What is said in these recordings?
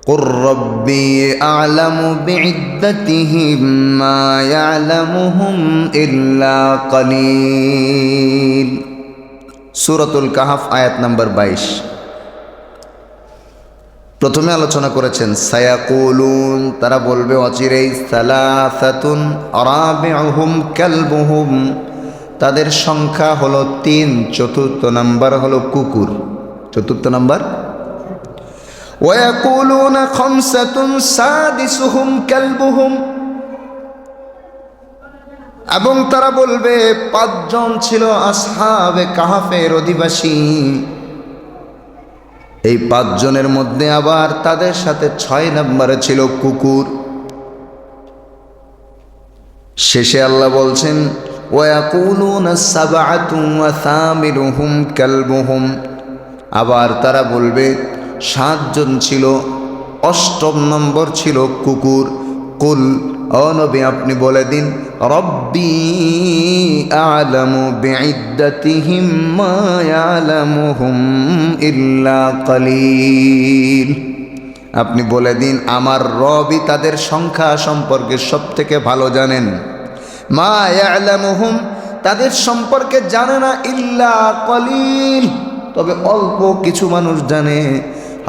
কুর রব্বি আ'লামু বি'ইদ্দাতিহিম মা ইয়া'লামুহুম ইল্লা কালিল। সূরাতুল কাহফ আয়াত নাম্বার 22। প্রথমে আলোচনা করেছেন সায়াকুলুন, তারা বলবে অচিরেই, সালাসাতুন রাবিউহুম কালবুহুম, তাদের সংখ্যা হলো 3, চতুর্থ নাম্বার হলো কুকুর, চতুর্থ নাম্বার। ওয়ায়াকুলুনা খামসাতুন সাদিসুহুম কালবুহুম, এবং তারা বলবে 5 জন ছিল আসহাবে কাহফের অধিবাসী, এই 5 জনের মধ্যে আবার তাদের সাথে 6 নম্বরে ছিল কুকুর। শেষে আল্লাহ বলছেন ওয়ায়াকুলুনা সাবআতুন ওয়া থামিনুহুম কালবুহুম, আবার তারা বলবে 7 জন ছিল, 8ম নম্বর ছিল কুকুর। কুল, ও নবী আপনি বলে দিন, রব্বি আ'লামু বি'ইদ্দাতিহিম মা ইয়া'লামুহুম ইল্লা কালিল, আপনি বলে দিন আমার রবই তাদের সংখ্যা সম্পর্কে সবথেকে ভালো জানেন। মা ইয়া'লামুহুম, তাদের সম্পর্কে জানে না, ইল্লা কালিল, তবে অল্প কিছু মানুষ জানে।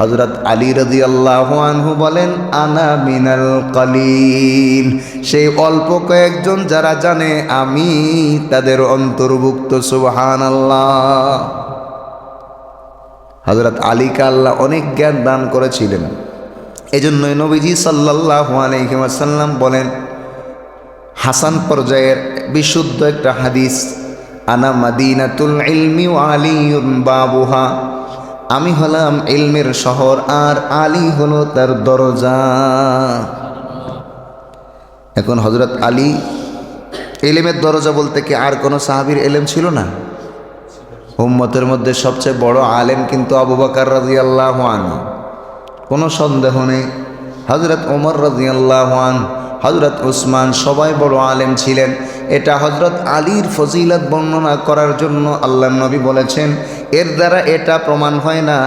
হযরত আলী রাদিয়াল্লাহু আনহু বলেন আনা মিনাল কালিল, সেই অল্প কয়েকজন যারা জানে আমি তাদের অন্তর্ভুক্ত। সুবহানাল্লাহ। হযরত আলীকে আল্লাহ অনেক জ্ঞান দান করেছিলেন, এজন্যই নবীজি সাল্লাল্লাহু আলাইহি ওয়াসাল্লাম বলেন, হাসান পর্যায়ের বিশুদ্ধ একটা হাদিস, আনা মাদিনাতুল ইলমি ওয়া আলিয়ুন বাবুহা, আমি হলাম ইলমের শহর আর আলী হলো তার দরজা। এখন হযরত আলী ইলমের দরজা বলতে কি আর কোনো সাহাবীর ইলম ছিল না? উম্মতের মধ্যে সবচেয়ে বড় আলেম কিন্তু আবু বকর রাদিয়াল্লাহু আনহু, কোনো সন্দেহ নেই। হযরত ওমর রাদিয়াল্লাহু আনহু, হযরত উসমান, সবাই বড় আলেম ছিলেন। এটা হযরত আলীর ফজিলত বর্ণনা করার জন্য আল্লাহর নবী বলেছেন, এর দ্বারা এটা প্রমাণ হয় না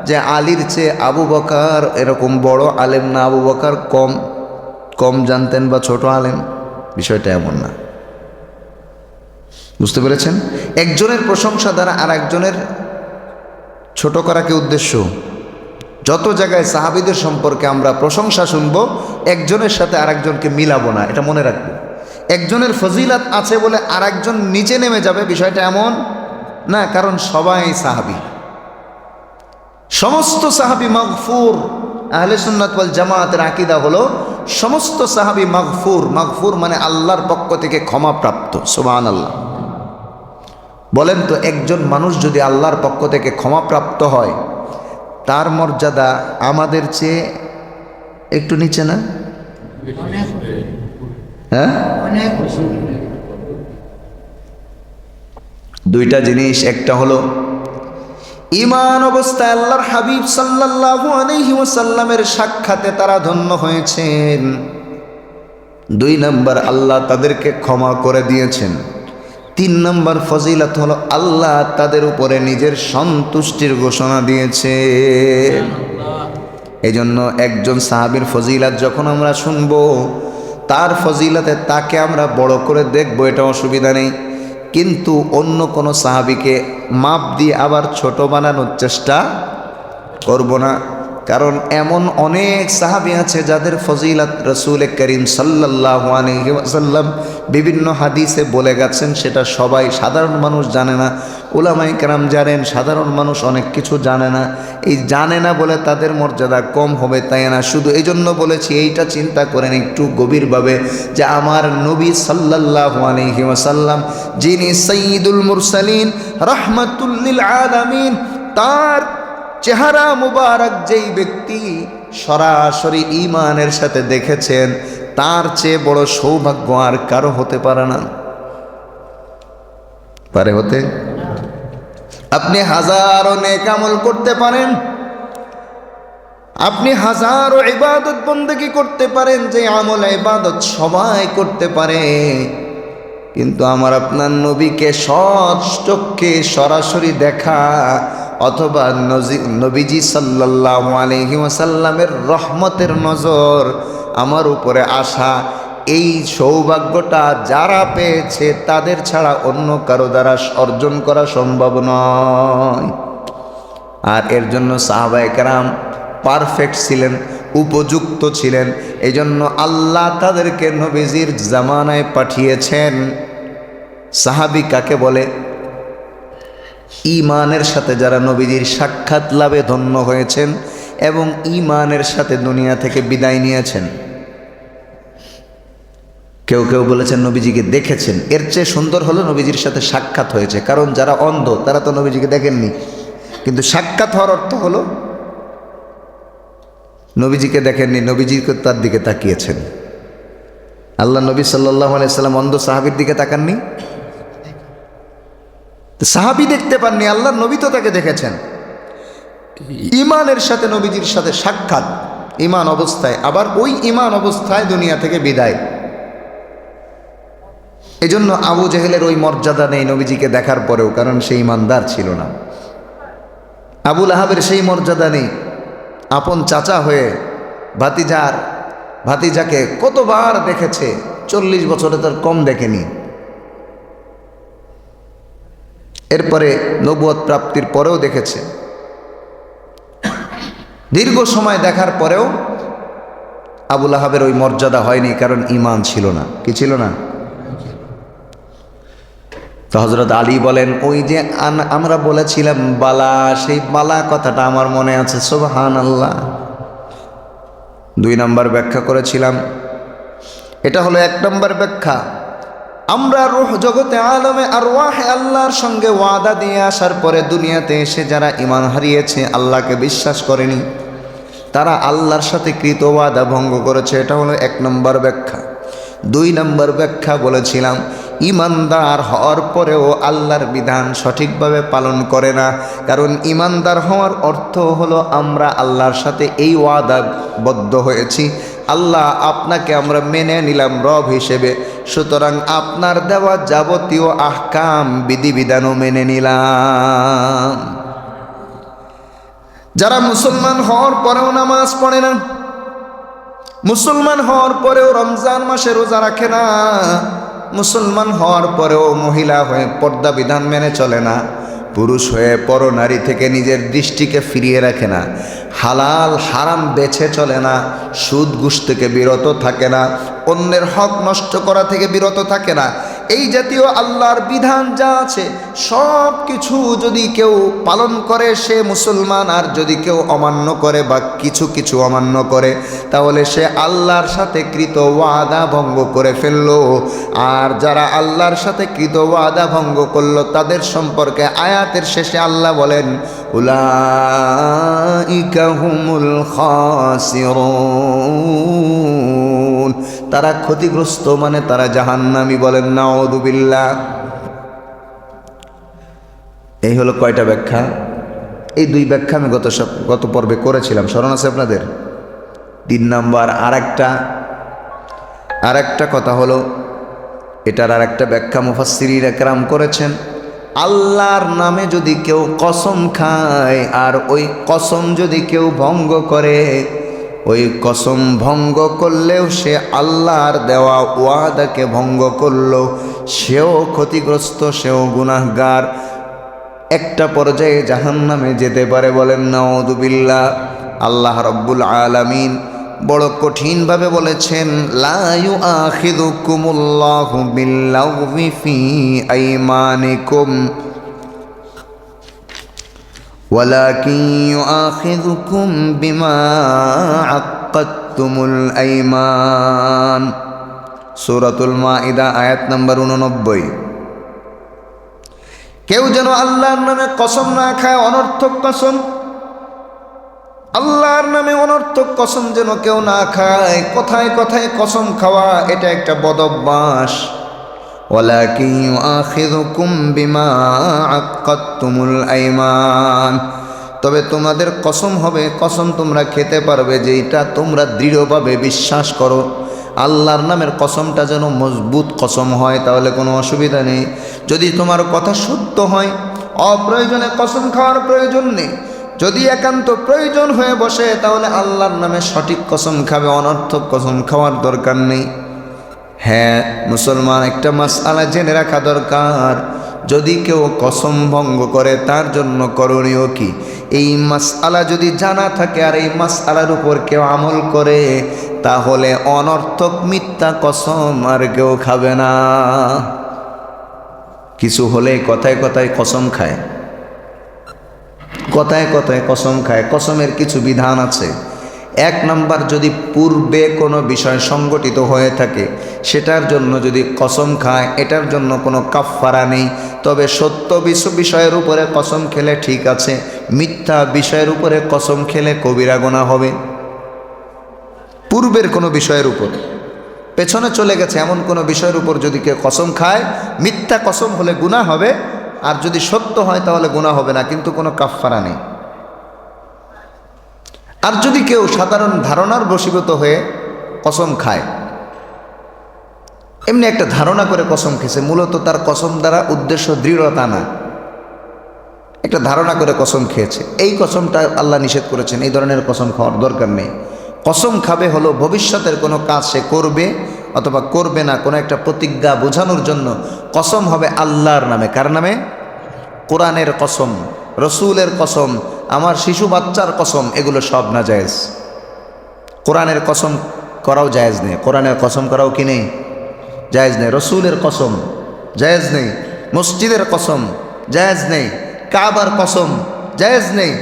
যে আলীর চেয়ে আবু বকর এরকম বড় আলেম না, আবু বকর কম জানতেন বা ছোট আলেম, বিষয়টা এমন না। বুঝতে পেরেছেন? একজনের প্রশংসা দ্বারা আর একজনের ছোট করা কি উদ্দেশ্য? যত জায়গায় সাহাবীদের সম্পর্কে আমরা প্রশংসা শুনবো, একজনের সাথে আরেকজনকে মিলাবো না, এটা মনে রাখবো। একজনের ফজিলত আছে বলে আরেকজন নিচে নেমে যাবে, বিষয়টা এমন না, কারণ সবাই সাহাবী, সমস্ত সাহাবী মাগফুর। আহলে সুন্নাত ওয়াল জামাতের আকীদা হলো সমস্ত সাহাবী মাগফুর। মাগফুর মানে আল্লাহর পক্ষ থেকে ক্ষমাপ্রাপ্ত। সুবহানাল্লাহ। বলেন তো, একজন মানুষ যদি আল্লাহর পক্ষ থেকে ক্ষমাপ্রাপ্ত হয়, তার মর্যাদা আমাদের চেয়ে একটু নিচে না? হ্যাঁ, দুইটা জিনিস, একটা হলো ঈমান অবস্থায় আল্লাহর হাবিব সাল্লাল্লাহু আলাইহি ওয়াসাল্লামের সাক্ষাতে তারা ধন্য হয়েছেন। 2 নম্বর, আল্লাহ তাদেরকে ক্ষমা করে দিয়েছেন। 3 নম্বর ফজিলত হলো আল্লাহ তাদের উপরে নিজের সন্তুষ্টির ঘোষণা দিয়েছেন। এই জন্য একজন সাহাবীর ফজিলত যখন আমরা শুনবো, তার ফজিলতে তাকে আমরা বড় করে দেখবো, এটা অসুবিধা নেই, কিন্তু অন্য কোনো সাহাবীকে মাপ দিয়ে আবার ছোট বানানোর চেষ্টা করব না। কারণ এমন অনেক সাহাবী আছে যাদের ফজিলত রাসূল করিম সাল্লাল্লাহু আলাইহি ওয়াসাল্লাম বিভিন্ন হাদিসে বলে গেছেন, সেটা সবাই সাধারণ মানুষ জানে না। উলামায়ে কেরাম জানেন, সাধারণ মানুষ অনেক কিছু জানে না। এই জানে না বলে তাদের মর্যাদা কম হবে তাই না, শুধু এই জন্য বলেছি এইটা চিন্তা করেন একটু গভীরভাবে, যে আমার নবী সাল্লাল্লাহু আলাইহি ওয়াসাল্লাম, যিনি সাইয়্যিদুল মুরসালিন রাহমাতুল লিল আলামিন, তার চেহারা মুবারক যেই ব্যক্তি সরাসরি ঈমানের সাথে দেখেছেন, তার চেয়ে বড় সৌভাগ্য আর কারো হতে পারে না। পারে হতে? আপনি হাজারো নেক আমল করতে পারেন, আপনি হাজারো ইবাদত বন্দেগী করতে পারেন, যে আমল ইবাদত সবাই করতে পারে, কিন্তু আমার আপনার নবীকে সৎ চক্ষে সরাসরি দেখা অথবা নবীজি সাল্লাল্লাহু আলাইহি ওয়াসাল্লামের রহমতের নজর আমার উপরে আসা, এই সৌভাগ্যটা যারা পেয়েছে তাদের ছাড়া অন্য কারো দ্বারা অর্জন করা সম্ভব নয়। আর এর জন্য সাহাবায়ে কেরাম পারফেক্ট ছিলেন, উপযুক্ত ছিলেন। এই জন্য আল্লাহ তাদেরকে নবীজির জামানায় পাঠিয়েছেন। সাহাবী কাকে বলে? ঈমানের সাথে যারা নবীজির সাক্ষাৎ লাভে ধন্য হয়েছেন এবং ঈমানের সাথে দুনিয়া থেকে বিদায় নিয়েছেন। কেউ কেউ বলেছেন নবীজিকে দেখেছেন। এর চেয়ে সুন্দর হলো নবীজির সাথে সাক্ষাৎ হয়েছে, কারণ যারা অন্ধ তারা তো নবীজিকে দেখেননি, কিন্তু সাক্ষাৎ হওয়ার অর্থ হলো নবীজিকে দেখেননি, নবীজিকে তার দিকে তাকিয়েছেন। আল্লাহ নবী সাল্লাল্লাহু আলাইহি সাল্লাম অন্ধ সাহাবীর দিকে তাকাননি, সাহাবী দেখতে পাননি, আল্লাহ নবী তো তাকে দেখেছেন। ঈমানের সাথে নবীজির সাথে সাক্ষাৎ, ঈমান অবস্থায়, আবার ওই ঈমান অবস্থায় দুনিয়া থেকে বিদায়। এজন্য আবু জেহেলের ওই মর্যাদা নেই নবীজিকে দেখার পরেও, কারণ সে ঈমানদার ছিল না। আবু লাহাবের সেই মর্যাদা নেই, আপন চাচা হয়ে ভাতিজাকে কতবার দেখেছে, 40 বছরে তার কম দেখেনি। এরপরে নবুয়ত প্রাপ্তির পরেও দেখেছে, দীর্ঘ সময় দেখার পরেও আবু লাহাবের ওই মর্যাদা হয়নি, কারণ ঈমান ছিল না। কি ছিল না? তো হযরত আলী বলেন, ওই যে আমরা বলেছিলাম বালা, সেই বালা কথাটা আমার মনে আছে, সুবহানাল্লাহ। 2 নম্বর ব্যাখ্যা করেছিলাম, এটা হলো 1 নম্বর ব্যাখ্যা। আমরা রূহ জগতে আলমে আরওয়াহে আল্লাহর সঙ্গে ওয়াদা দিয়ে আসার পরে দুনিয়াতে এসে যারা ঈমান হারিয়েছে, আল্লাহকে বিশ্বাস করেনি, তারা আল্লাহর সাথে কৃত ওয়াদা ভঙ্গ করেছে। এটা হলো 1 নম্বর ব্যাখ্যা। 2 নম্বর ব্যাখ্যা বলেছিলাম, ঈমানদার হওয়ার পরেও আল্লাহর বিধান সঠিকভাবে পালন করে না। কারণ ঈমানদার হওয়ার অর্থ হলো আমরা আল্লাহর সাথে এই ওয়াদাবদ্ধ হয়েছি, আল্লাহ আপনাকে আমরা মেনে নিলাম রব হিসেবে, সুতরাং আপনার দেওয়া যাবতীয় আহকাম বিধিবিধানও মেনে নিলাম। যারা মুসলমান হওয়ার পরেও নামাজ পড়ে না, মুসলমান হওয়ার পরেও রমজান মাসে রোজা রাখে না, মুসলমান হওয়ার পরেও মহিলা হয়ে পর্দা বিধান মেনে চলে না, পুরুষ হয়ে পরনারী থেকে নিজের দৃষ্টিকে ফিরিয়ে রাখে না, হালাল হারাম বেছে চলে না, সুদ ঘুষ থেকে বিরত থাকে না, অন্যের হক নষ্ট করা থেকে বিরত থাকে না, এই জাতীয় আল্লাহর বিধান যা আছে সব কিছু যদি কেউ পালন করে সে মুসলমান। আর যদি কেউ অমান্য করে বা কিছু কিছু অমান্য করে, তাহলে সে আল্লাহর সাথে কৃত ওয়াদা ভঙ্গ করে ফেললো। আর যারা আল্লাহর সাথে কৃত ওয়াদা ভঙ্গ করলো তাদের সম্পর্কে আয়াতের শেষে আল্লাহ বলেন, উলাইকা হুমুল খাসিরুন, তারা ক্ষতিগ্রস্ত, মানে তারা জাহান্নামী। বলেন নাউযুবিল্লাহ। এই হলো কয়টা ব্যাখ্যা? এই 2 ব্যাখ্যা আমি গত পর্বে করেছিলাম, স্মরণ আছে আপনাদের? 3 নম্বর আরেকটা কথা হলো, এটার আরেকটা ব্যাখ্যা মুফাসসিরিন একরাম করেছেন, আল্লাহর নামে যদি কেউ কসম খায় আর ওই কসম যদি কেউ ভঙ্গ করে, ওই কসম ভঙ্গ করলেও সে আল্লাহর দেওয়া ওয়াদাকে ভঙ্গ করলো, সেও ক্ষতিগ্রস্ত, সেও গুনাহগার, একটা পর্যায়ে জাহান্নামে যেতে পারে। বলেন নাউযুবিল্লাহ। আল্লাহ রাব্বুল আলামিন বড় কঠিনভাবে বলেছেন, লা ইউআখিযুকুমুল্লাহু বিল্লাগবি ফি আইমানিকুম ওয়ালাকিন ইউআখিযুকুম বিমা আক্কাদতুমুল আইমান। সূরাতুল মাইদা আয়াত নম্বর 89। কেউ যেন আল্লাহর নামে কসম না খায়, অনর্থক কসম। আল্লাহর নামে অনর্থক কসম যেন কেউ না খায়। কথায় কথায় কসম খাওয়া এটা একটা বদ অভ্যাস। ওয়ালাকিন ইউআখিযুকুম বিমা আক্কাদতুমুল আইমান, তবে তোমাদের কসম হবে, কসম তোমরা খেতে পারবে যেটা তোমরা দৃঢ়ভাবে বিশ্বাস করো। আল্লাহর নামের কসমটা যেন মজবুত কসম হয়, তাহলে কোনো অসুবিধা নেই। যদি তোমার কথা সত্য হয়, অপ্রয়োজনে কসম খাওয়ার প্রয়োজন নেই। যদি একান্ত প্রয়োজন হয়ে বসে তাহলে আল্লাহর নামে সঠিক কসম খাবে, অনর্থক কসম খাওয়ার দরকার নেই। হ্যাঁ মুসলমান, একটা মাসআলা জেনে রাখা দরকার, যদি কেউ কসম ভঙ্গ করে তার জন্য করণীয় কি? এই মাসআলা যদি জানা থাকে আর এই মাসআলার উপর কেউ আমল করে, তাহলে অনর্থক মিথ্যা কসম আর কেউ খাবে না। কিছু হলে কথায় কথায় কসম খায়, কথায় কথায় কসম খায়। কসমের কিছু বিধান আছে। এক নাম্বার, যদি পূর্বে কোনো বিষয় সংগঠিত হয়ে থাকে সেটার জন্য যদি কসম খায়, এটার জন্য কোনো কাফফারা নেই। তবে সত্য বিষয়ের উপরে কসম খেলে ঠিক আছে, মিথ্যা বিষয়ের উপরে কসম খেলে কবিরা গুনাহ হবে। পূর্বের কোনো বিষয়ের উপর, পেছনে চলে গেছে এমন কোনো বিষয়ের উপর যদি কেউ কসম খায়, মিথ্যা কসম হলে গুনাহ হবে, আর যদি সত্য হয় তাহলে গুনাহ হবে না, কিন্তু কোনো কাফফারা নেই। আর যদি কেউ সাধারণ ধারণার বশীভূত হয়ে কসম খায়, এমনি একটা ধারণা করে কসম খেয়েছে, মূলত তার কসম দ্বারা উদ্দেশ্য দৃঢ়তা না, একটা ধারণা করে কসম খেয়েছে, এই কসমটা আল্লাহ নিষেধ করেছেন, এই ধরনের কসম খাওয়ার দরকার নেই। কসম খাবে হলো ভবিষ্যতের কোনো কাজ সে করবে অথবা করবে না, কোনো একটা প্রতিজ্ঞা বোঝানোর জন্য কসম হবে আল্লাহর নামে। কার নামে? কোরআনের কসম, রসুলের কসম, আমার শিশু বাচ্চার কসম, এগুলো সব না জায়েজ। কোরআনের কসম করাও জায়েজ নেই, কোরআনের কসম করাও কি নেই? জায়েজ নেই। রসুলের কসম জায়েজ নেই, মসজিদের কসম জায়েজ নেই, কাবার কসম জায়েজ নেই।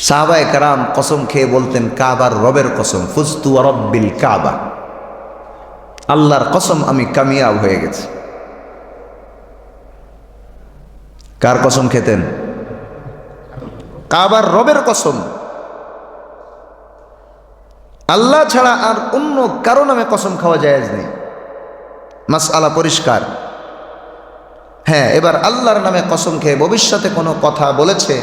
সাহাবায়ে কেরাম কসম খেয়ে বলতেন কাবার রবের কসম, ফুজতু ওয়া রব্বিল কাবা, আল্লাহর কসম আমি কামিয়াব হয়ে গেছি। কার কসম খেতেন? কাবার রবের কসম। আল্লাহ ছাড়া আর অন্য কারো নামে কসম খাওয়া জায়েজ নেই। মাসআলা পরিষ্কার। হ্যাঁ, এবার আল্লাহর নামে কসম খেয়ে ভবিষ্যতে কোনো কথা বলেছে,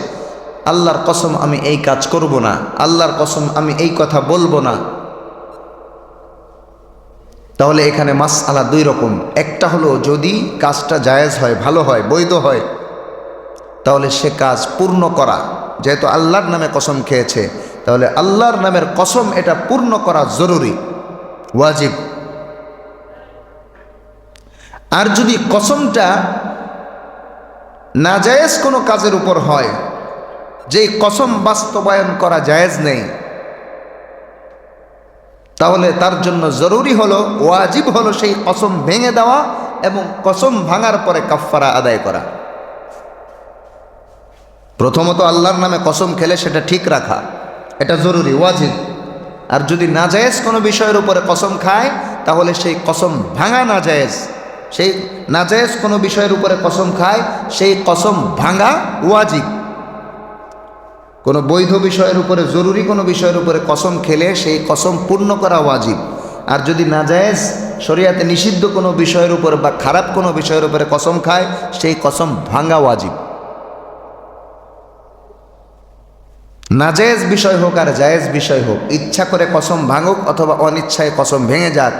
আল্লাহর কসম আমি এই কাজ করব না, আল্লাহর কসম আমি এই কথা বলবো না, তাহলে এখানে মাসআলা দুই রকম। একটা হলো যদি কাজটা জায়েজ হয়, ভালো হয়, বৈধ হয়, তাহলে সে কাজ পূর্ণ করা, যেহেতু আল্লাহর নামে কসম খেয়েছে তাহলে আল্লাহর নামের কসম এটা পূর্ণ করা জরুরি, ওয়াজিব। আর যদি কসমটা নাজায়েজ কোনো কাজের উপর হয়, যেই কসম বাস্তবায়ন করা জায়েজ নেই, তাহলে তার জন্য জরুরি হলো, ওয়াজিব হলো সেই কসম ভেঙে দেওয়া এবং কসম ভাঙার পরে কাফফারা আদায় করা। প্রথমত আল্লাহর নামে কসম খেলে সেটা ঠিক রাখা, এটা জরুরি, ওয়াজিব। আর যদি নাজায়েজ কোনো বিষয়ের উপরে কসম খায় তাহলে সেই কসম ভাঙা নাজায়েজ, সেই নাজায়েজ কোনো বিষয়ের উপরে কসম খায় সেই কসম ভাঙা ওয়াজিব। কোনো বৈধ বিষয়ের উপরে, জরুরি কোনো বিষয়ের উপরে কসম খেলে সেই কসম পূর্ণ করা ওয়াজিব। আর যদি নাজায়েজ শরীয়তে নিষিদ্ধ কোনো বিষয়ের উপরে বা খারাপ কোনো বিষয়ের উপরে কসম খায় সেই কসম ভাঙা ওয়াজিব। নাজায়েজ বিষয় হোক আর জায়েজ বিষয় হোক, ইচ্ছা করে কসম ভাঙুক অথবা অনিচ্ছায় কসম ভেঙে যাক,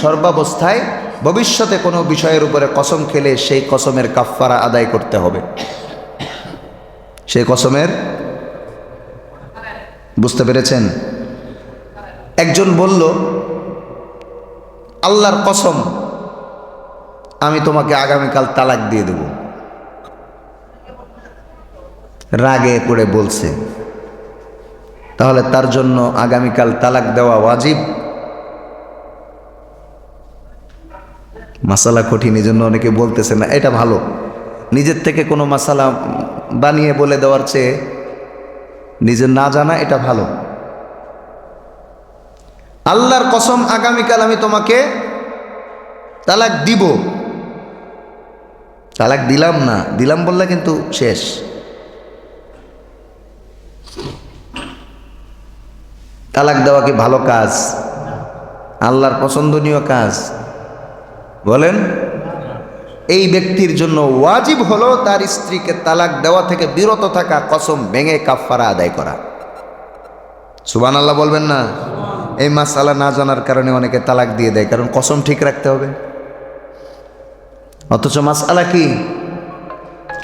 সর্বাবস্থায় ভবিষ্যতে কোনো বিষয়ের উপরে কসম খেলে সেই কসমের কাফফারা আদায় করতে হবে। সেই কসমের, বুঝতে পেরেছেন? একজন বলল আল্লাহর কসম আমি তোমাকে আগামীকাল তালাক দিয়ে দেব, রাগে পড়ে বলছে, তাহলে তার জন্য আগামীকাল তালাক দেওয়া ওয়াজিব? মাসালা কঠিন, এই জন্য অনেকে বলতেছে না, এটা ভালো। নিজের থেকে কোনো মাসালা বানিয়ে বলে দেওয়ার চেয়ে নিজের না জানা এটা ভালো। আল্লাহর কসম আগামীকাল আমি তোমাকে তালাক দিব, তালাক দিলাম না, দিলাম বললে কিন্তু শেষ। তালাক দেওয়া কি ভালো কাজ? আল্লাহর পছন্দনীয় কাজ? বলেন। এই ব্যক্তির জন্য ওয়াজিব হলো তার স্ত্রীকে তালাক দেওয়া থেকে বিরত থাকা, কসম ভেঙে কাফফারা আদায় করা। সুবহানাল্লাহ বলবেন না? এই মাসআলা না জানার কারণে অনেকে তালাক দিয়ে দেয়, কারণ কসম ঠিক রাখতে হবে। অথচ মাসআলা কি?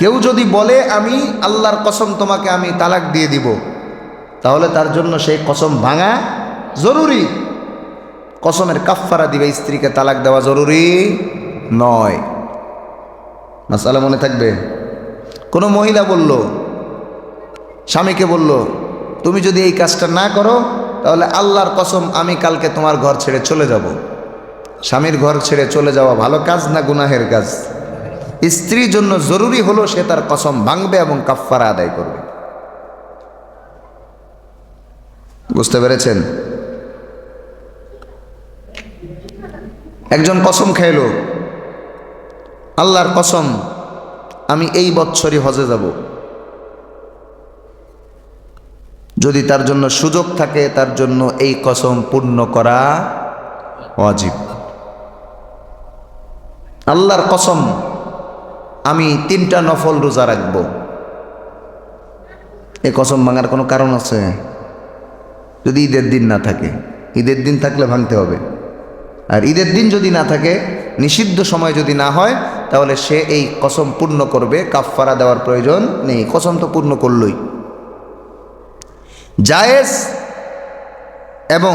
কেউ যদি বলে আমি আল্লাহর কসম তোমাকে আমি তালাক দিয়ে দিব, তাহলে তার জন্য সেই কসম ভাঙা জরুরি। কসমের কাফফারা দিবে, স্ত্রীকে তালাক দেওয়া জরুরি নয়। মাসআলা মনে থাকবে। কোনো মহিলা বলল, স্বামীকে বলল, তুমি যদি এই কাজটা না করো তাহলে আল্লাহর কসম আমি কালকে তোমার ঘর ছেড়ে চলে যাব। স্বামীর ঘর ছেড়ে চলে যাওয়া ভালো কাজ না গুনাহের কাজ? স্ত্রীর জন্য জরুরি হলো সে তার কসম ভাঙবে এবং কাফফারা আদায় করবে। বুঝতে পেরেছেন? একজন কসম খাইল, আল্লাহর কসম আমি এই বছরই হজে যাব। যদি তার জন্য সুযোগ থাকে তার জন্য এই কসম পূর্ণ করা ওয়াজিব। আল্লাহর কসম আমি 3টা নফল রোজা রাখব। এই কসম ভাঙার কোনো কারণ আছে? যদি ঈদের দিন না থাকে, ঈদের দিন থাকলে ভাঙতে হবে। আর ঈদের দিন যদি না থাকে, নিষিদ্ধ সময় যদি না হয়, তাহলে সে এই কসম পূর্ণ করবে, কাফফারা দেওয়ার প্রয়োজন নেই। কসম তো পূর্ণ করলই। জায়েজ এবং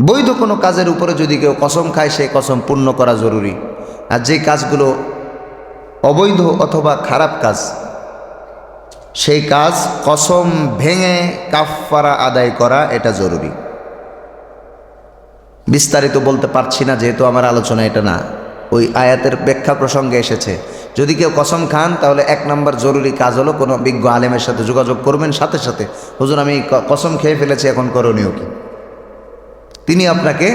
বৈধ কোনো কাজের উপরে যদি কেউ কসম খায়, সেই কসম পূর্ণ করা জরুরি। আর যে কাজগুলো অবৈধ অথবা খারাপ কাজ, সেই কাজ কসম ভেঙে কাফফারা আদায় করা এটা জরুরি। বিস্তারিত বলতে পারছি না, যেহেতু আমার আলোচনা এটা না। ওই আয়াতের ব্যাখ্যা প্রসঙ্গে এসেছে। যদি কেউ কসম খান তাহলে 1 নম্বর জরুরি কাজ হলো কোনো বিজ্ঞ আলেমের সাথে যোগাযোগ করবেন, সাথে সাথে হুজুর আমি কসম খেয়ে ফেলেছি, এখন করণীয় কি? তিনি আপনাকে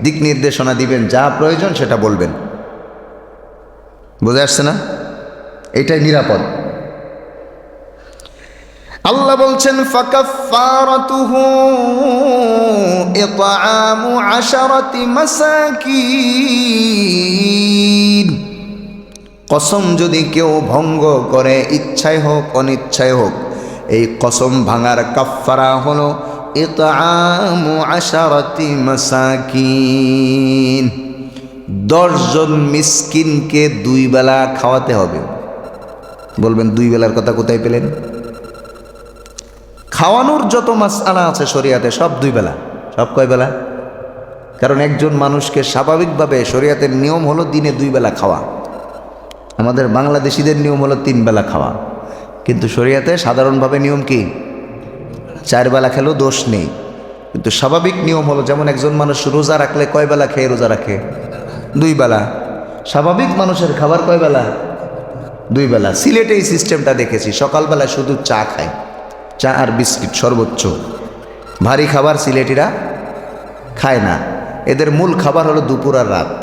দিক নির্দেশনা দিবেন, যা প্রয়োজন সেটা বলবেন। বুঝে আসছে না? এটাই নিরাপদ। আল্লাহ বলছেন ফাকাফফারাতুহু ইতআমু 10 মাসাকিন। কসম যদি কেউ ভঙ্গ করে, ইচ্ছায় হোক অনিচ্ছায় হোক, এই কসম ভাঙার কাফফারা হলো ইতআমু 10 মাসাকিন। 10 জন মিসকিনকে 2 বেলা খাওয়াতে হবে। বলবেন 2 বেলার কথা কোথায় পেলেন? খাওয়ানোর যত মাসআলা আছে শরিয়াতে সব 2 বেলা। সব কয় বেলা? কারণ একজন মানুষকে স্বাভাবিকভাবে শরিয়াতের নিয়ম হলো দিনে 2 বেলা খাওয়া। আমাদের বাংলাদেশিদের নিয়ম হলো 3 বেলা খাওয়া, কিন্তু শরিয়াতে সাধারণভাবে নিয়ম কি? 4 বেলা খেলেও দোষ নেই। কিন্তু স্বাভাবিক নিয়ম হলো, যেমন একজন মানুষ রোজা রাখলে কয় বেলা খেয়ে রোজা রাখে? 2 বেলা। স্বাভাবিক মানুষের খাবার কয় বেলা? 2 বেলা। সিলেটে এই সিস্টেমটা দেখেছি, সকালবেলা শুধু চা খায়, চা আর বিস্কিট সর্বোচ্চ। ভারী খাবার সিলেটিরা খায় না। এদের মূল খাবার হলো দুপুর আর রাত।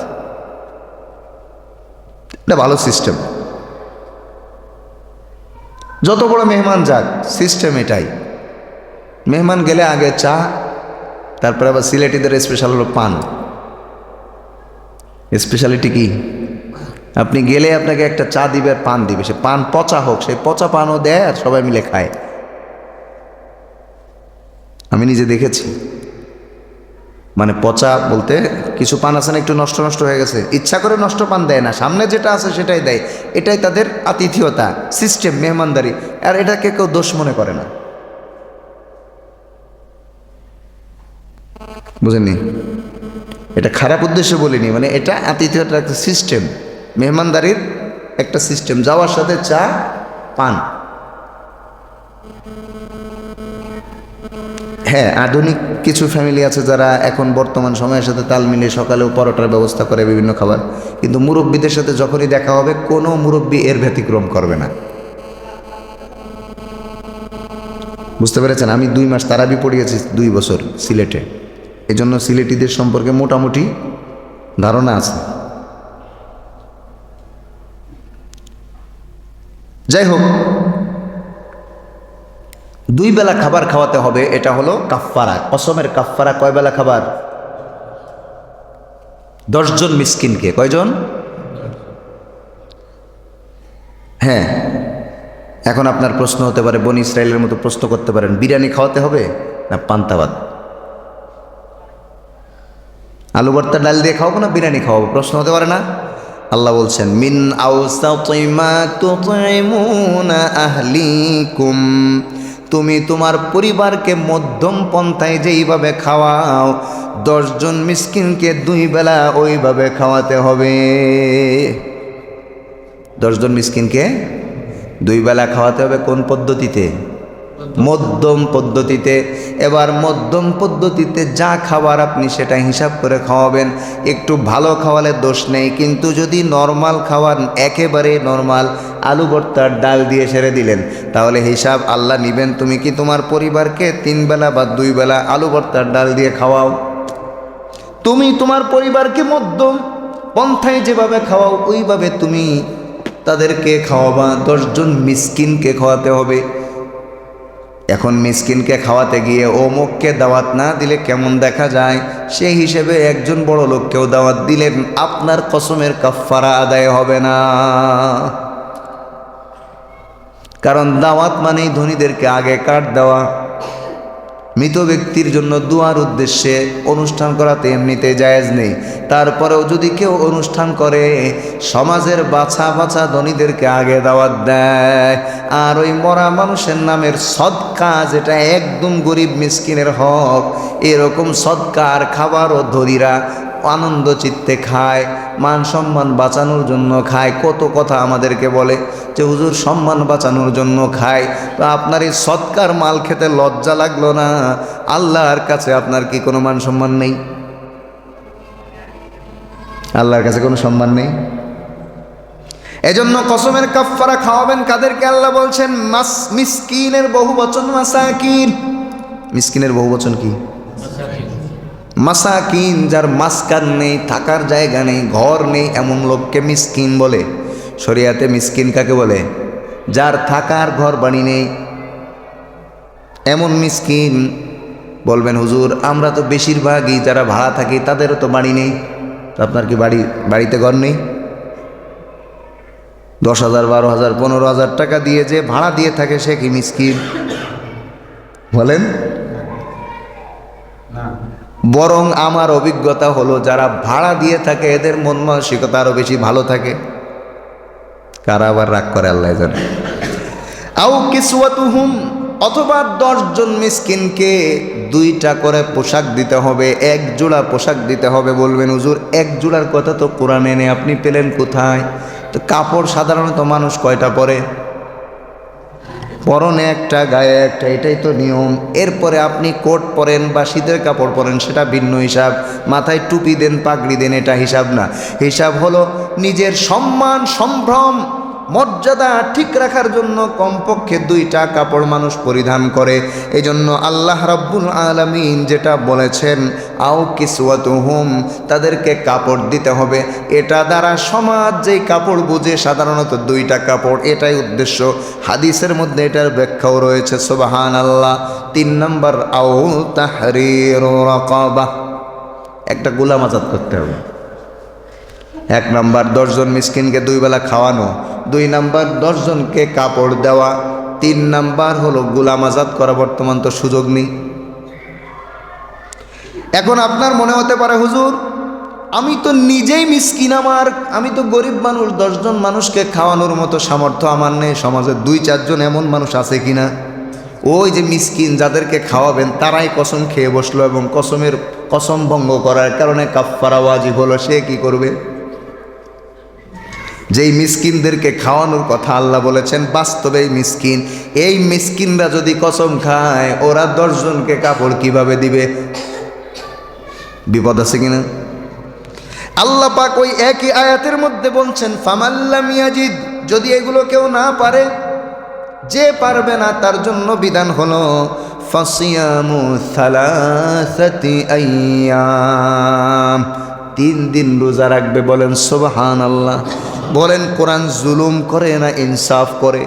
এটা ভালো সিস্টেম। যত বড় মেহমান যাক, সিস্টেম এটাই। মেহমান গেলে আগে চা, তারপরে আবার সিলেটিদের স্পেশাল হলো পান। স্পেশালিটি কি? আপনি গেলে আপনাকে একটা চা দিবে, পান দিবে। সে পান পচা হোক, সেই পচা পানও দেয় আর সবাই মিলে খায়। আমি নিজে দেখেছি। মানে পচা বলতে কিছু পান আছে না একটু নষ্ট নষ্ট হয়ে গেছে, ইচ্ছা করে নষ্ট পান দেয় না, সামনে যেটা আছে সেটাই দেয়। এটাই তাদের আতিথেয়তা, সিস্টেম, মেহমানদারি। আর এটাকে কেউ দোষ মনে করে না। বুঝেননি? এটা খারাপ উদ্দেশ্যে বলিনি, মানে এটা আতিথেয়তার একটা সিস্টেম, মেহমানদারির একটা সিস্টেম। যাওয়ার সাথে চা, পান। হ্যাঁ, আধুনিক কিছু ফ্যামিলি আছে যারা এখন বর্তমান সময়ের সাথে তাল মিলিয়ে সকালেও পরোটার ব্যবস্থা করে, বিভিন্ন খাবার। কিন্তু মুরব্বীদের সাথে যখনই দেখা হবে, কোনো মুরব্বী এর ব্যতিক্রম করবে না। বুঝতে পেরেছেন? আমি 2 মাস তারাবি পড়িয়েছি 2 বছর সিলেটে। এজন্য সিলেটিদের সম্পর্কে মোটামুটি ধারণা আছে। যাই হোক, 2 বেলা খাবার খাওয়াতে হবে, এটা হলো কাফফারা। কসমের কাফফারা কয় বেলা খাবার? 10 জন মিসকিনকে। কয়জন? হ্যাঁ, এখন আপনার প্রশ্ন হতে পারে, বনি ইসরায়েলের মতো প্রশ্ন করতে পারেন, বিরিয়ানি খাওয়াতে হবে না পান্তা ভাত? আলু ভর্তা ডাল দিয়ে খাওয়াবো না বিরিয়ানি খাওয়াবো? প্রশ্ন হতে পারে না? আল্লাহ বলছেন মিন আওসাতি মা তুতঈমুনা আহলিকুম, তুমি তোমার পরিবারকে মধ্যম পন্থায় যেইভাবে খাওয়াও 10 জন মিসকিনকে 2 বেলা ওইভাবে খাওয়াতে হবে। 10 জন মিসকিনকে 2 বেলা খাওয়াতে হবে কোন পদ্ধতিতে? মধ্যম পদ্ধতিতে। এবার মধ্যম পদ্ধতিতে যা খাবার আপনি সেটা হিসাব করে খাওয়াবেন। একটু ভালো খাওয়ালে দোষ নেই, কিন্তু যদি নর্মাল খাওয়ান, একেবারে নর্মাল আলু ভর্তার ডাল দিয়ে সেরে দিলেন, তাহলে হিসাব আল্লাহ নেবেন। তুমি কি তোমার পরিবারকে 3 বেলা বা 2 বেলা আলু ভর্তার ডাল দিয়ে খাওয়াও? তুমি তোমার পরিবারকে মধ্যম পন্থায় যেভাবে খাওয়াও ওইভাবে তুমি তাদেরকে খাওয়াবা। 10 জন মিসকিনকে খাওয়াতে হবে। এখন মিসকিনকে খাওয়াতে গিয়ে অমুককে দাওয়াত না দিলে কেমন দেখা যায়, সেই হিসেবে একজন বড় লোককেও দাওয়াত দিলেন, আপনার কসমের কাফফারা আদায় হবে না। কারণ দাওয়াত মানেই ধনীদেরকে আগে কাট দেওয়া। মৃত ব্যক্তির জন্য দুয়ার উদ্দেশ্যে অনুষ্ঠান করাতে এমনিতে জায়েজ নেই। তারপরেও যদি কেউ অনুষ্ঠান করে, সমাজের বাছা বাছা ধনীদেরকে আগে দাওয়াত দেয়, আর ওই মরা মানুষের নামের সদকা, যেটা একদম গরিব মিসকিনের হক, এরকম সদকার খাবারও ধনীরা আনন্দ চিত্তে খায়, মান সম্মান বাঁচানোর জন্য খায়। কত কথা আমাদেরকে বলে যে হুজুর সম্মান বাঁচানোর জন্য খায়। তো আপনার এই সৎকার মাল খেতে লজ্জা লাগলো না? আল্লাহর কাছে আপনার কি কোনো মান সম্মান নেই? আল্লাহর কাছে কোনো সম্মান নেই। এজন্য কসমের কাফফারা খাওয়াবেন কাদেরকে? আল্লাহ বলছেন মিসকিনের বহুবচন মাসাকিন। মিসকিনের বহুবচন কি? মাসাকিন। যার মাসকান নেই, থাকার জায়গা নেই, ঘর নেই, এমন লোককে মিসকিন বলে। শরিয়াতে মিসকিন কাকে বলে? যার থাকার ঘর বাড়ি নেই, এমন মিসকিন। বলবেন হুজুর আমরা তো বেশিরভাগই যারা ভাড়া থাকি তাদেরও তো বাড়ি নেই। তো আপনার কি বাড়িতে ঘর নেই? 10,000, 12,000, 15,000 টাকা দিয়ে যে ভাড়া দিয়ে থাকে সে কি মিসকিন? বলেন না। বরং আমার অভিজ্ঞতা হলো যারা ভাড়া দিয়ে থাকে এদের মন মানসিকতা আরো বেশি ভালো থাকে। কারা আবার রাগ করে আল্লাহ জানে। আও কিসওয়াতুহুম, অথবা 10 জন মিসকিনকে 2টা করে পোশাক দিতে হবে, 1 জোড়া পোশাক দিতে হবে। বলবেন হুজুর 1 জোড়ার কথা তো কোরআনে নেই, আপনি পেলেন কোথায়? তো কাপড় সাধারণত মানুষ কয়টা পরে? পরনে একটা, গায়ে একটা, এটাই তো নিয়ম। এরপরে আপনি কোট পরেন বা শীতের কাপড় পরেন সেটা ভিন্ন হিসাব। মাথায় টুপি দেন, পাগড়ি দেন, এটা হিসাব না। হিসাব হলো নিজের সম্মান, সম্ভ্রম, মর্যাদা ঠিক রাখার জন্য কমপক্ষে 2টা কাপড় মানুষ পরিধান করে। এই জন্য আল্লাহ রাব্বুল আলামিন যেটা বলেছেন আও কিসওয়াতুহুম, তাদেরকে কাপড় দিতে হবে। এটা দ্বারা সমাজ যেই কাপড় বুঝে সাধারণত 2টা কাপড়, এটাই উদ্দেশ্য। হাদিসের মধ্যে এটার ব্যাখ্যাও রয়েছে, সুবহানাল্লাহ। 3 নম্বর আও তাহরিরু রাকাবা, একটা গোলাম আজাদ করতে হবে। 1 নম্বর 10 জন মিসকিনকে 2 বেলা খাওয়ানো, 2 নম্বর 10 জনকে কাপড় দেওয়া, 3 নম্বর হলো গোলাম আজাদ করা। বর্তমান তো সুযোগ নেই। এখন আপনার মনে হতে পারে হুজুর আমি তো নিজেই মিসকিন, আমি তো গরিব মানুষ, 10 জন মানুষকে খাওয়ানোর মতো সামর্থ্য আমার নেই। সমাজে 2-4 জন এমন মানুষ আছে কিনা? ওই যে মিসকিন যাদেরকে খাওয়াবেন তারাই কসম খেয়ে বসলো এবং কসম ভঙ্গ করার কারণে কাফফারা ওয়াজিব হলো, সে কি করবে? যেই মিসকিনদেরকে খাওয়ানোর কথা আল্লাহ বলেছেন বাস্তবে মিসকিন, এই মিসকিনরা যদি কসম খায় ওরা 10 জনকে কাপড় কিভাবে দিবে? বিপদ আছে কিনা? আল্লাহ পাক ওই একই আয়াতের মধ্যে বলছেন ফামাল্লাম ইয়াজিদ, যদি এগুলো কেউ না পারে, যে পারবে না তার জন্য বিধান হলো ফাসিয়ামু সালাসাতি আইয়াম, 3 দিন রোজা রাখবে। বলেন সুবহানাল্লাহ। বলেন কোরআন জুলুম করে না ইনসাফ করে?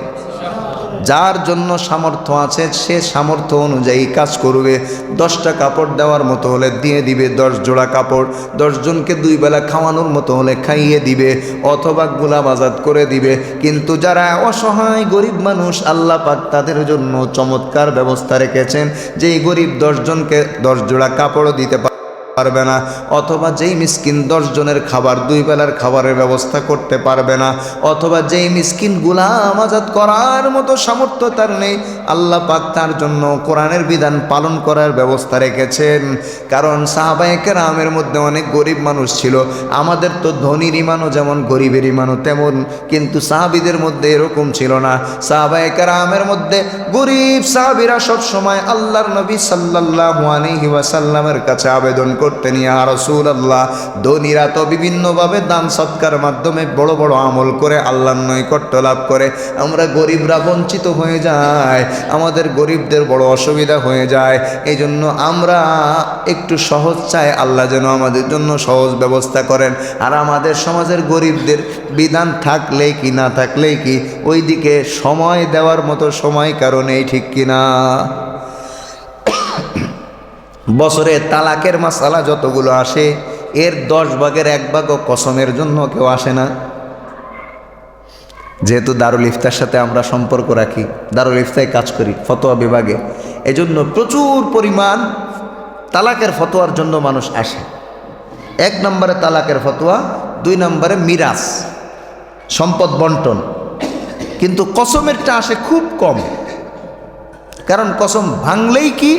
যার জন্য সামর্থ্য আছে সে সামর্থ্য অনুযায়ী কাজ করবে। 10টা কাপড় দেওয়ার মতো হলে দিয়ে দিবে 10 জোড়া কাপড়, 10 জনকে 2 বেলা খাওয়ানোর মতো হলে খাইয়ে দিবে, অথবা গোলাম আজাদ করে দিবে। কিন্তু যারা অসহায় গরিব মানুষ, আল্লাহ পাক তাদের জন্য চমৎকার ব্যবস্থা রেখেছেন যে এই গরিব 10 জনকে 10 জোড়া কাপড় দিতে পারে। পারবে না, অথবা যেই মিসকিন 10 জনের খাবার 2 বেলার খাবারের ব্যবস্থা করতে পারবে না, অথবা যেই মিসকিন গোলাম আজাদ করার মতো সামর্থ্য তার নেই, আল্লাহ পাক তার জন্য কোরআনের বিধান পালন করার ব্যবস্থা রেখেছেন। কারণ সাহাবায়ে কেরামের মধ্যে অনেক গরিব মানুষ ছিল, আমাদের তো ধনীর ইমানও যেমন গরিবের ইমানও তেমন, কিন্তু সাহাবীদের মধ্যে এরকম ছিল না। সাহাবায়ে কেরামের মধ্যে গরিব সাহাবীরা সব সময় আল্লাহর নবী সাল্লাল্লাহু আলাইহি ওয়াসাল্লামের কাছে আবেদন করতেন, ইয়া রাসূলুল্লাহ, ধনীরা তো বিভিন্নভাবে দান সৎকার মাধ্যমে বড় বড় আমল করে আল্লাহর নৈকট্য লাভ করে, আমরা গরিবরা বঞ্চিত হয়ে যায়, আমাদের গরিবদের বড় অসুবিধা হয়ে যায়। এই জন্য আমরা একটু সহজ চাই, আল্লাহ যেন আমাদের জন্য সহজ ব্যবস্থা করেন। আর আমাদের সমাজের গরিবদের বিধান থাকলেই কি না থাকলেই কি, ওই দিকে সময় দেওয়ার মতো সময় কারণেই, ঠিক কিনা? বছরে তালাকের মাসালা যতগুলো আসে, এর 10 ভাগের 1 ভাগও কসমের জন্য কেউ আসে না। যেহেতু দারুল ইফতার সাথে আমরা সম্পর্ক রাখি, দারুল ইফতায় কাজ করি ফতোয়া বিভাগে, এজন্য প্রচুর পরিমাণ তালাকের ফতোয়ার জন্য মানুষ আসে। 1 নম্বরে তালাকের ফতোয়া, 2 নম্বরে মিরাস, সম্পদ বন্টন। কিন্তু কসমেরটা আসে খুব কম, কারণ কসম ভাঙলেই কি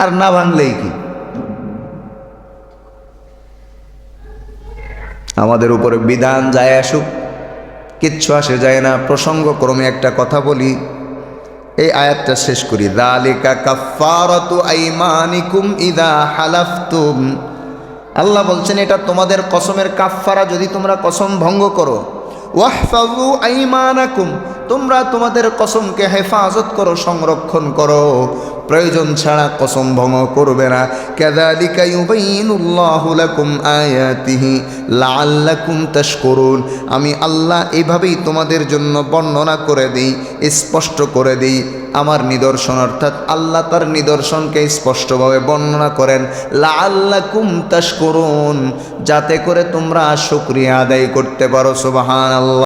আর না ভাঙলেই কি। আমাদের উপরে বিধান যায় আসুক, কিচ্ছু আসে যায় না। প্রসঙ্গক্রমে একটা কথা বলি, এই আয়াতটা শেষ করি। যালিকা কাফফারাতু আইমানিকুম ইযা হালাফতুম, আল্লাহ বলছেন এটা তোমাদের কসমের কাফফারা যদি তোমরা কসম ভঙ্গ করো। ওয়াহফাযু আইমানাকুম, তোমরা তোমাদের কসমকে হেফাজত করো, সংরক্ষণ করো, প্রয়োজন ছাড়া কসম ভঙ্গ করবে না। কাযালিকা ইউবাইয়িনুল্লাহু লাকুম আয়াতিহি লাআল্লাকুম তাশকুরুন, আমি আল্লাহ এইভাবেই তোমাদের জন্য বর্ণনা করে দিই, স্পষ্ট করে দিই আমার নিদর্শন, অর্থাৎ আল্লাহ তার নিদর্শনকে স্পষ্টভাবে বর্ণনা করেন, লাআল্লাকুম তাশকুরুন, যাতে করে তোমরা শুকরিয়া আদায় করতে পারো। সুবহানাল্লাহ।